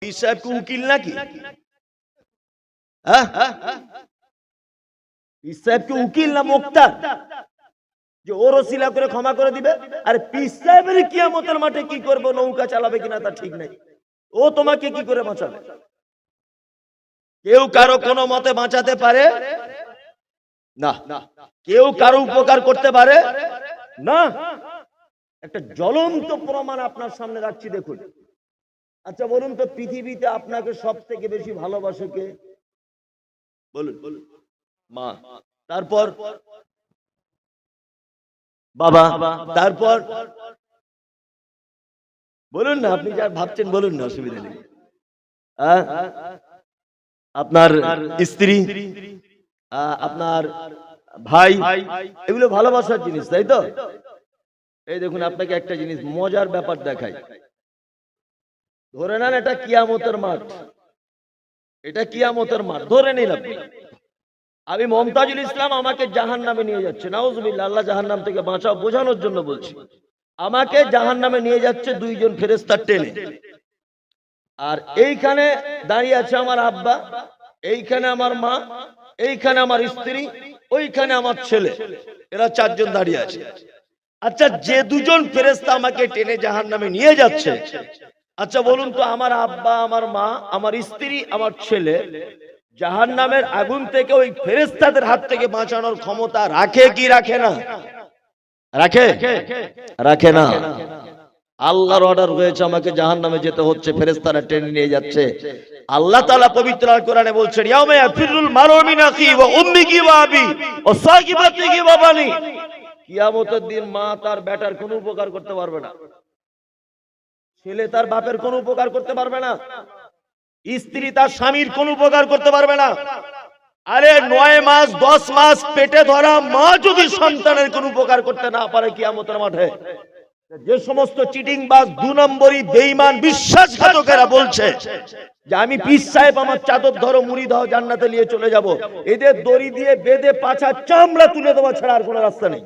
পীর সাহেব কি উকিল নাকি? পীর সাহেব কি উকিল না মুক্তার যে ওর ওসিলা করে ক্ষমা করে দিবে? আর পীর সাহেবের কিয়ামতের মাঠে কি করবে, নৌকা চালাবে কিনা তা ঠিক নাই। ও তোমাকে কি করে বাঁচাবে? কেউ কারো কোনো মতে বাঁচাতে পারে না, কেউ কারো উপকার করতে পারে না। একটা জ্বলন্ত প্রমাণ আপনার সামনে রাখছি, দেখুন। আচ্ছা বলুন তো, পৃথিবীতে আপনাকে সব থেকে বেশি ভালোবাসে কে? বলুন। মা, তারপর বাবা, তারপর বলুন না, আপনি যা ভাবছেন বলুন না, অসুবিধা নেই। আপনার স্ত্রী, আপনার ভাই, এগুলো ভালোবাসার জিনিস, তাই তো? এই দেখুন, আপনাকে একটা জিনিস মজার ব্যাপার দেখাই। ধরে নেন এটা কিয়ামতের মাঠ, এটা কিয়ামতের মাঠ ধরে নিলাম। আমি মমতাজুল ইসলাম, আমাকে জাহান্নামে নিয়ে যাচ্ছে, নাউজুবিল্লাহ, আল্লাহ জাহান্নাম থেকে বাঁচাও, বোঝানোর জন্য বলছি। আমাকে জাহান্নামে নিয়ে যাচ্ছে দুইজন ফেরেশতা টেনে। আর এইখানে দাঁড়িয়ে আছে আমার আব্বা, এইখানে আমার মা, এইখানে আমার স্ত্রী, ওইখানে আমার ছেলে, এরা চারজন দাঁড়িয়ে আছে। আচ্ছা, যে দুজন ফেরেশতা আমাকে টেনে জাহান্নামে নিয়ে যাচ্ছে, আচ্ছা বলুন তো, আমার আব্বা, আমার মা, আমার স্ত্রী, আমার ছেলে জাহান্নামের আগুন থেকে ওই ফেরেশতাদের হাত থেকে বাঁচানোর ক্ষমতা রাখে কি রাখে না? রাখে? রাখে না। আল্লাহর অর্ডার হয়েছে, আমাকে জাহান্নামে যেতে হচ্ছে, ফেরেশতারা টেনে নিয়ে যাচ্ছে। আল্লাহ তাআলা পবিত্র আল কোরআনে বলছেন, ইয়াউমা ইয়াফিরুল মারউ মিন আখি ওয়া উম্মিহি ওয়া আবি ওয়া সাহিবাতিহি ওয়া বানি। কিয়ামতের দিন মা তার বেটার কোনো উপকার করতে পারবে না, ছেলে তার বাপের কোনো উপকার করতে পারবে না, স্ত্রী তার স্বামীর কোনো উপকার করতে পারবে না। আরে 9 মাস 10 মাস পেটে ধরা মা যদি সন্তানের কোনো উপকার করতে না পারে কিয়ামতের মাঠে, যে সমস্ত চিটিংবাজ, 2 নম্বরই বেঈমান বিশ্বাসঘাতকেরা বলছে যে আমি পীর সাহেব, আমার চাদর ধরো, মুড়ি দাও, জান্নাতে নিয়ে চলে যাব, এদের দড়ি দিয়ে বেঁধে পাছা চামড়া তুলে দেওয়া ছাড়া আর কোনো রাস্তা নেই।